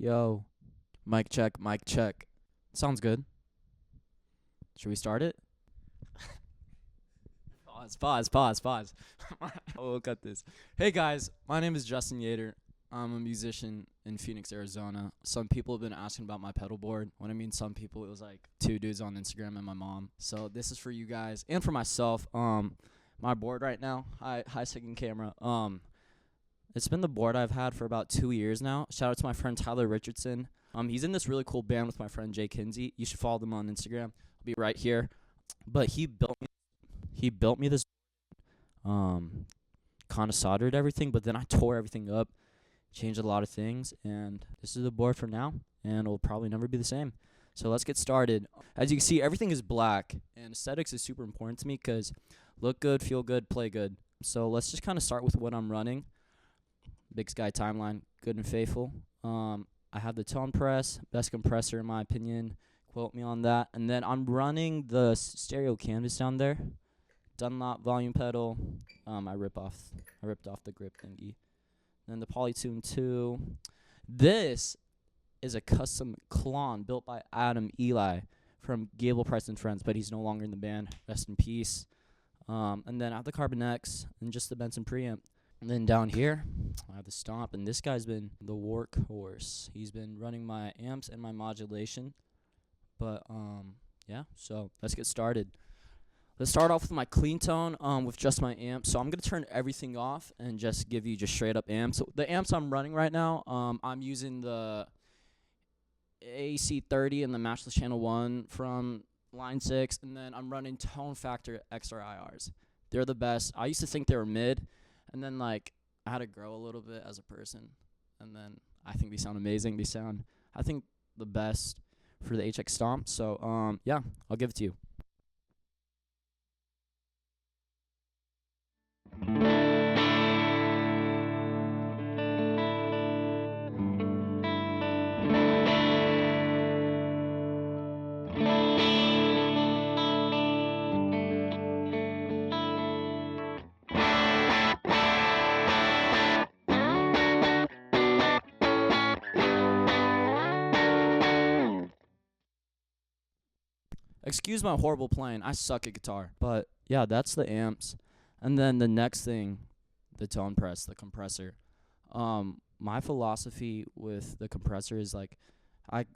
Yo, mic check, mic check. Sounds good. Should we start it? Pause. We'll cut this. Hey guys, my name is Justin Yater. I'm a musician in Phoenix, Arizona. Some people have been asking about my pedal board. When I mean some people, it was like 2 dudes on Instagram and my mom. So this is for you guys and for myself. My board right now, hi second camera. It's been the board I've had for about 2 years now. Shout out to my friend Tyler Richardson. He's in this really cool band with my friend Jay Kinsey. You should follow them on Instagram. I'll be right here. But he built me this kind of soldered everything, but then I tore everything up, changed a lot of things, and this is the board for now, and it'll probably never be the same. So let's get started. As you can see, everything is black, and aesthetics is super important to me because look good, feel good, play good. So let's just kind of start with what I'm running. Big Sky Timeline, good and faithful. I have the tone press, best compressor in my opinion. Quote me on that. And then I'm running the stereo canvas down there. Dunlop volume pedal. I ripped off the grip thingy. Then the Polytune 2. This is a custom clone built by Adam Eli from Gable Price and Friends, but he's no longer in the band. Rest in peace. And then I have the Carbon X and just the Benson preamp. And then down here, I have the Stomp, and this guy's been the workhorse. He's been running my amps and my modulation. But, yeah, so let's get started. Let's start off with my clean tone with just my amp. So I'm going to turn everything off and just give you just straight up amps. So the amps I'm running right now, I'm using the AC30 and the Matchless Channel 1 from Line 6. And then I'm running Tone Factor XRIRs. They're the best. I used to think they were mid. And then, like, I had to grow a little bit as a person. And then I think they sound amazing. They sound, I think, the best for the HX Stomp. So, yeah, I'll give it to you. Excuse my horrible playing. I suck at guitar. But, yeah, that's the amps. And then the next thing, the tone press, the compressor. My philosophy with the compressor is, like, I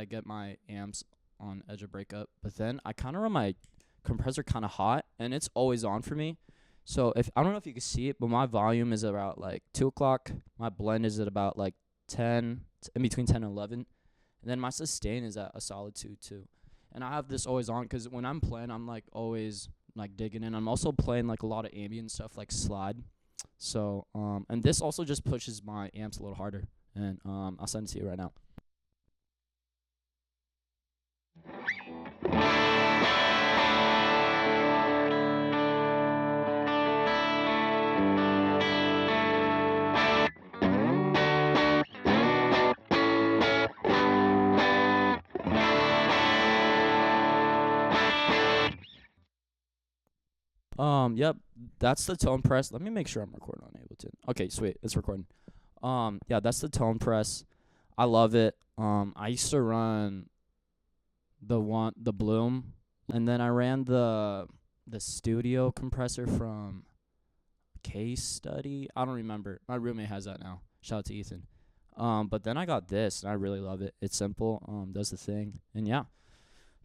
get my amps on edge of breakup, but then I kind of run my compressor kind of hot, and it's always on for me. So if I don't know if you can see it, but my volume is about, like, 2 o'clock. My blend is at about, like, 10, in between 10 and 11. And then my sustain is at a solid 2, too. And I have this always on because when I'm playing, I'm, like, always, like, digging in. I'm also playing, like, a lot of ambient stuff, like slide. So, and this also just pushes my amps a little harder. And I'll send it to you right now. Yep, that's the tone press. Let me make sure I'm recording on Ableton. Okay, sweet, it's recording. Yeah, that's the tone press. I love it. I used to run the Bloom, and then I ran the studio compressor from Case Study. I don't remember. My roommate has that now. Shout out to Ethan. But then I got this, and I really love it. It's simple. Does the thing, and yeah.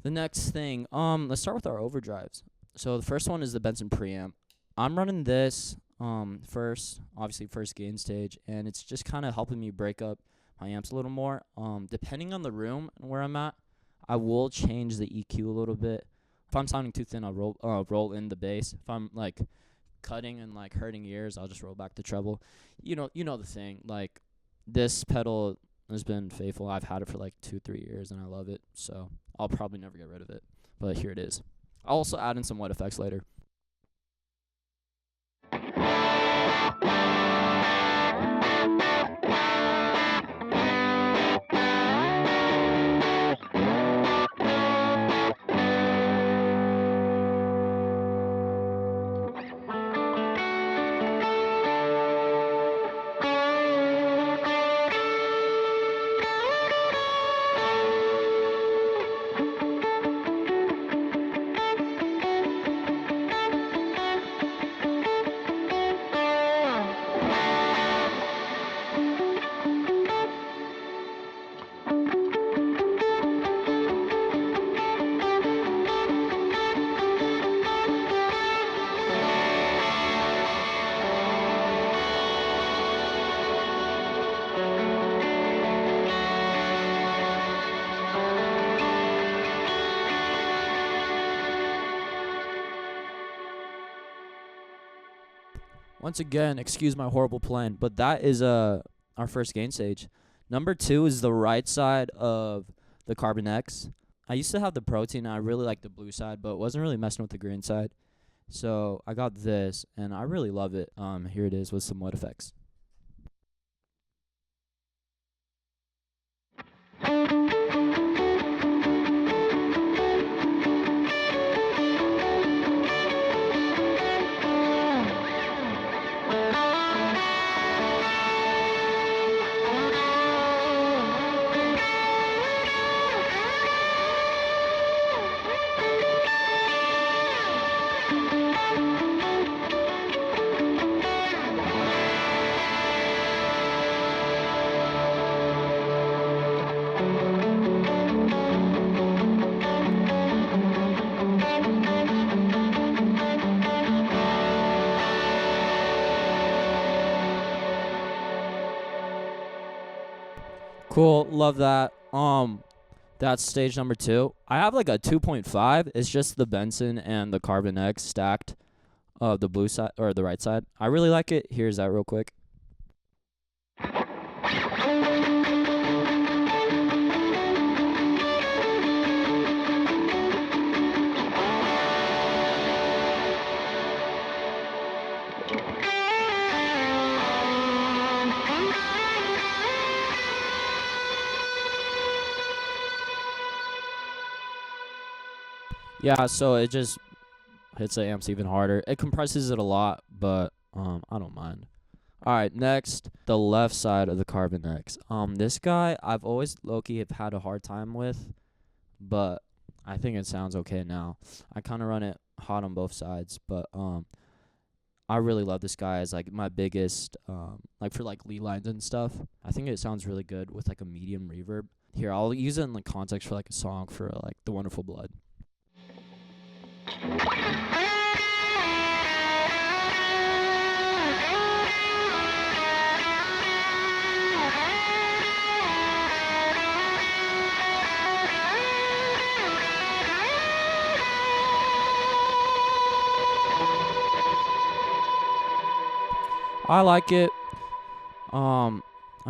The next thing. Let's start with our overdrives. So the first one is the Benson preamp. I'm running this first gain stage, and it's just kind of helping me break up my amps a little more. Depending on the room and where I'm at, I will change the EQ a little bit. If I'm sounding too thin, I'll roll in the bass. If I'm, like, cutting and, like, hurting ears, I'll just roll back the treble. You know the thing. Like, this pedal has been faithful. I've had it for like 2-3 years, and I love it. So I'll probably never get rid of it. But here it is. I'll also add in some wet effects later. Once again, excuse my horrible playing, but that is our first gain stage. Number 2 is the right side of the Carbon X. I used to have the Protein, and I really liked the blue side, but wasn't really messing with the green side. So I got this, and I really love it. Here it is with some wood effects. Cool, love that. That's stage number 2. I have like a 2.5. It's just the Benson and the Carbon X stacked, the blue side or the right side. I really like it. Here's that real quick. Yeah, so it just hits the amps even harder. It compresses it a lot, but I don't mind. All right, next, the left side of the Carbon X. This guy I've always low-key have had a hard time with, but I think it sounds okay now. I kind of run it hot on both sides, but I really love this guy as like my biggest like for like lead lines and stuff. I think it sounds really good with like a medium reverb. Here, I'll use it in like context for like a song for like The Wonderful Blood. I like it. I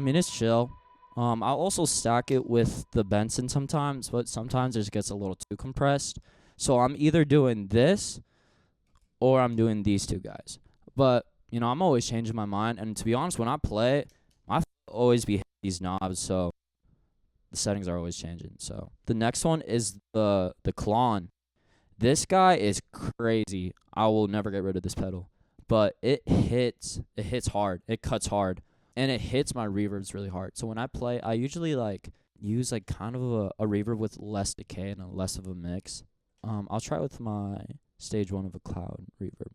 mean, it's chill. I'll also stack it with the Benson sometimes, but sometimes it just gets a little too compressed. So I'm either doing this or I'm doing these two guys. But, you know, I'm always changing my mind. And to be honest, when I play, I always be hitting these knobs, so the settings are always changing. So the next one is the Klon. This guy is crazy. I will never get rid of this pedal. But it hits hard. It cuts hard. And it hits my reverbs really hard. So when I play, I usually like use like kind of a reverb with less decay and a less of a mix. I'll try with my stage 1 of a cloud reverb.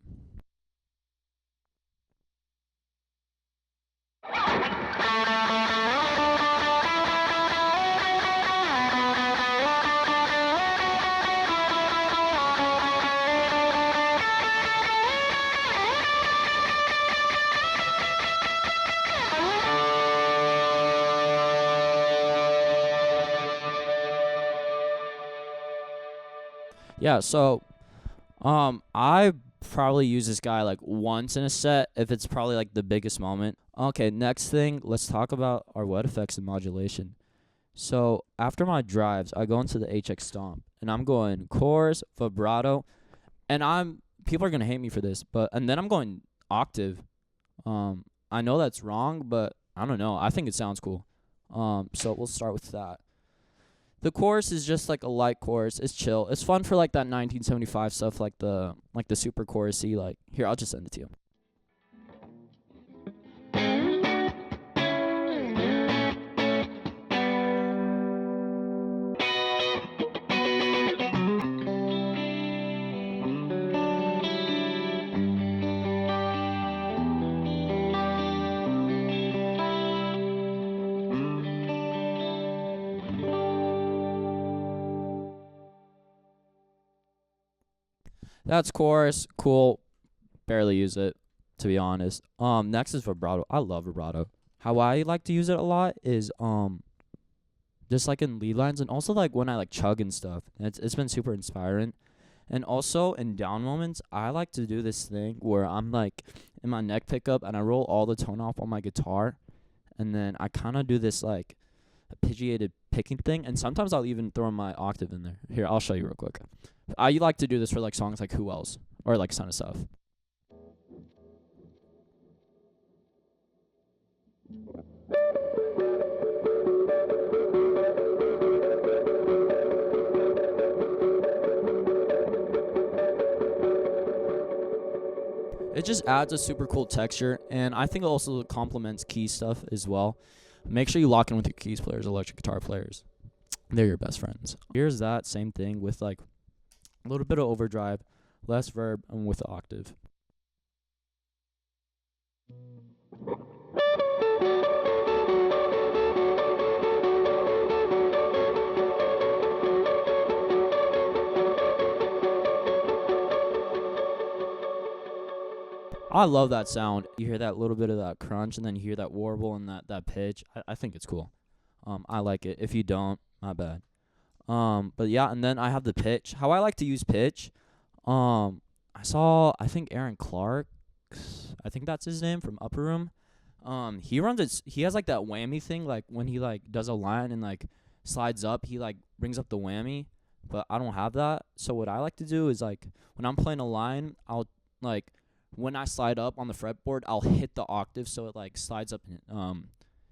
Yeah, so I probably use this guy like once in a set if it's probably like the biggest moment. Okay, next thing, let's talk about our wet effects and modulation. So after my drives, I go into the HX Stomp, and I'm going chorus, vibrato, and people are gonna hate me for this, and then I'm going octave. I know that's wrong, but I don't know. I think it sounds cool. So we'll start with that. The chorus is just like a light chorus. It's chill. It's fun for like that 1975 stuff, like the super chorusy. Like here, I'll just send it to you. That's chorus. Cool. Barely use it, to be honest. Next is vibrato. I love vibrato. How I like to use it a lot is just like in lead lines, and also like when I like chug and stuff. It's been super inspiring. And also in down moments, I like to do this thing where I'm like in my neck pickup and I roll all the tone off on my guitar, and then I kind of do this like arpeggiated picking thing, and sometimes I'll even throw my octave in there. Here, I'll show you real quick. I like to do this for like songs like Who Else or like Son of Stuff. It just adds a super cool texture, and I think it also complements key stuff as well. Make sure you lock in with your keys players, electric guitar players. They're your best friends. Here's that same thing with like a little bit of overdrive, less verb, and with the octave. I love that sound. You hear that little bit of that crunch, and then you hear that warble and that pitch. I think it's cool. I like it. If you don't, my bad. But yeah, and then I have the pitch. How I like to use pitch. I think Aaron Clark, I think that's his name, from Upper Room. He runs it. He has like that whammy thing, like when he like does a line and like slides up, he like brings up the whammy. But I don't have that. So what I like to do is like when I'm playing a line, I'll like when I slide up on the fretboard, I'll hit the octave so it like slides up and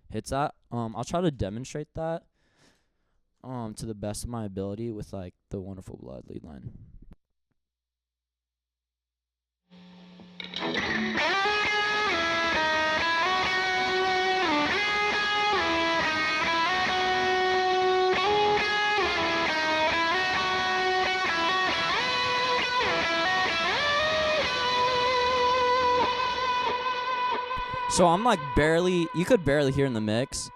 hits that. I'll try to demonstrate that to the best of my ability with like the Wonderful Blood lead line. So I'm like you could barely hear in the mix.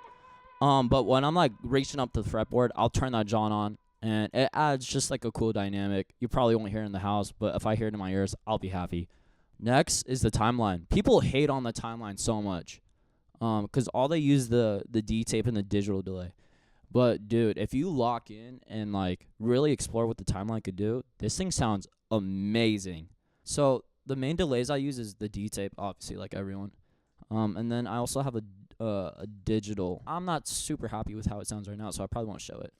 But when I'm like reaching up to the fretboard, I'll turn that John on, and it adds just like a cool dynamic. You probably won't hear it in the house, but if I hear it in my ears, I'll be happy. Next is the timeline. People hate on the timeline so much, 'cause all they use the D tape and the digital delay. But dude, if you lock in and like really explore what the timeline could do, this thing sounds amazing. So the main delays I use is the D tape, obviously, like everyone. And then I also have a digital. I'm not super happy with how it sounds right now, so I probably won't show it.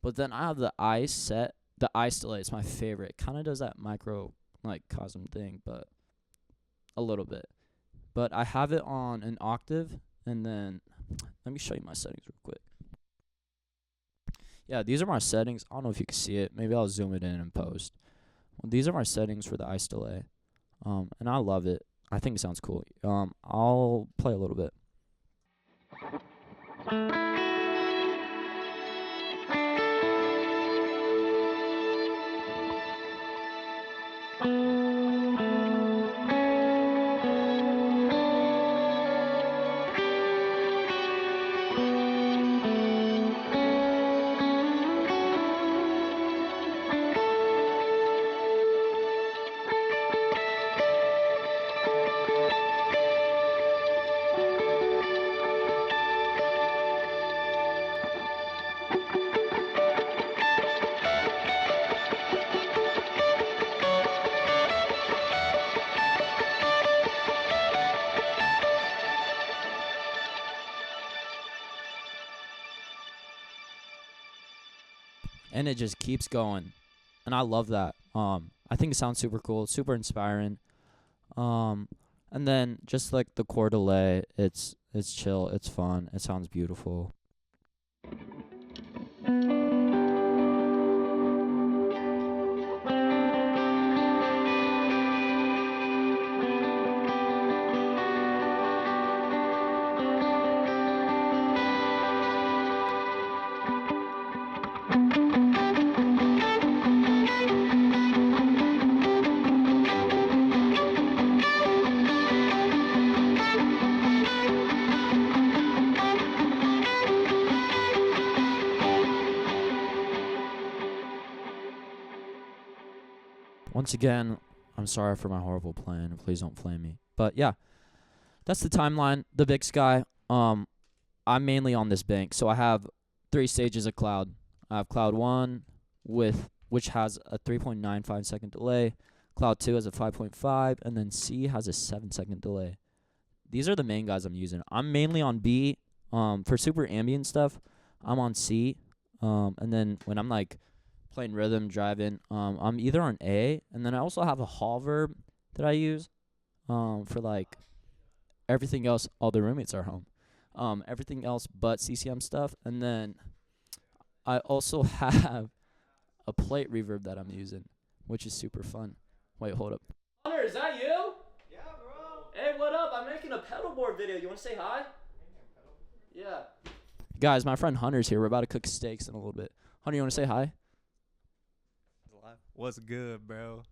But then I have the ice set. The ice delay is my favorite. It kind of does that microcosm thing, but a little bit. But I have it on an octave, and then let me show you my settings real quick. Yeah, these are my settings. I don't know if you can see it. Maybe I'll zoom it in and post. Well, these are my settings for the ice delay. And I love it. I think it sounds cool. I'll play a little bit. And it just keeps going, and I love that. I think it sounds super cool, super inspiring. And then just like the core delay, it's chill, it's fun, it sounds beautiful. Once again, I'm sorry for my horrible plan. Please don't flame me. But yeah, that's the timeline. The big sky. I'm mainly on this bank, so I have 3 stages of cloud. I have cloud 1 with which has a 3.95 second delay. Cloud 2 has a 5.5, and then C has a 7-second delay. These are the main guys I'm using. I'm mainly on B. For super ambient stuff, I'm on C. And then when I'm like playing rhythm, driving, I'm either on A, and then I also have a hall verb that I use for like everything else. All the roommates are home. Everything else but CCM stuff. And then I also have a plate reverb that I'm using, which is super fun. Wait, hold up. Hunter, is that you? Yeah, bro. Hey, what up? I'm making a pedalboard video. You want to say hi? Yeah. Guys, my friend Hunter's here. We're about to cook steaks in a little bit. Hunter, you want to say hi? What's good, bro?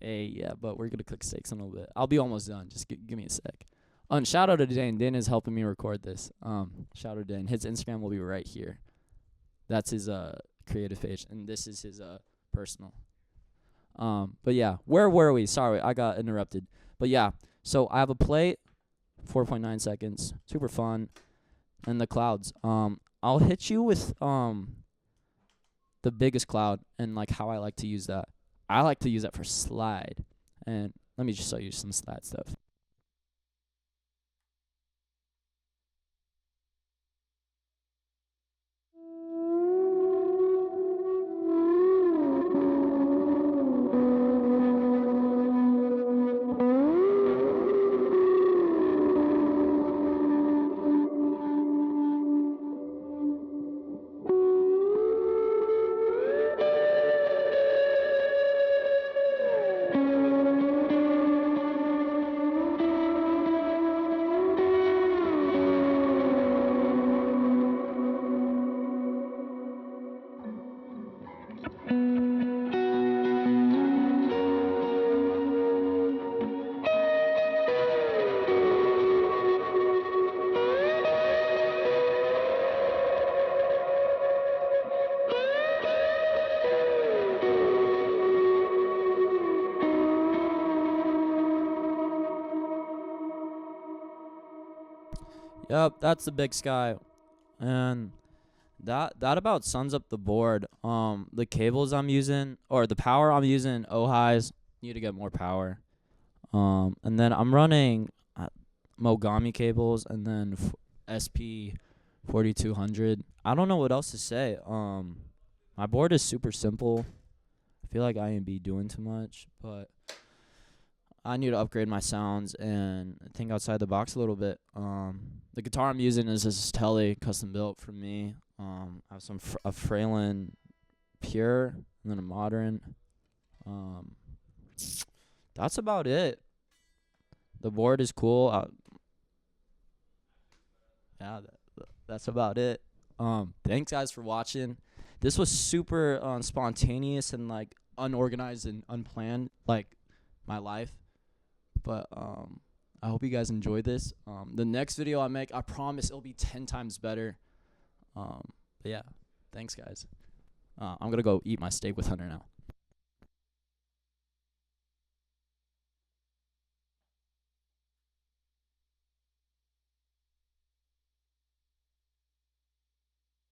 Hey, yeah, but we're going to cook steaks in a little bit. I'll be almost done. Just give me a sec. And shout out to Dane. Dane is helping me record this. Shout out to Dane. His Instagram will be right here. That's his creative page, and this is his personal. But yeah, where were we? Sorry, I got interrupted. But yeah, so I have a plate, 4.9 seconds, super fun, and the clouds. I'll hit you with the biggest cloud and like how I like to use that. I like to use that for slide, and let me just show you some slide stuff. Yep, that's the big sky. And that about sums up the board. The cables I'm using, or the power I'm using, Ohighs, need to get more power. And then I'm running Mogami cables, and then SP 4200. I don't know what else to say. My board is super simple. I feel like I ain't be doing too much, but I need to upgrade my sounds and think outside the box a little bit. The guitar I'm using is this Tele, custom built for me. I have a Fralin Pure and then a Modern. That's about it. The board is cool. Yeah, that's about it. Thanks guys for watching. This was super spontaneous and like unorganized and unplanned, like my life. But I hope you guys enjoyed this. The next video I make, I promise it'll be 10 times better. But yeah, thanks guys. I'm gonna go eat my steak with Hunter now.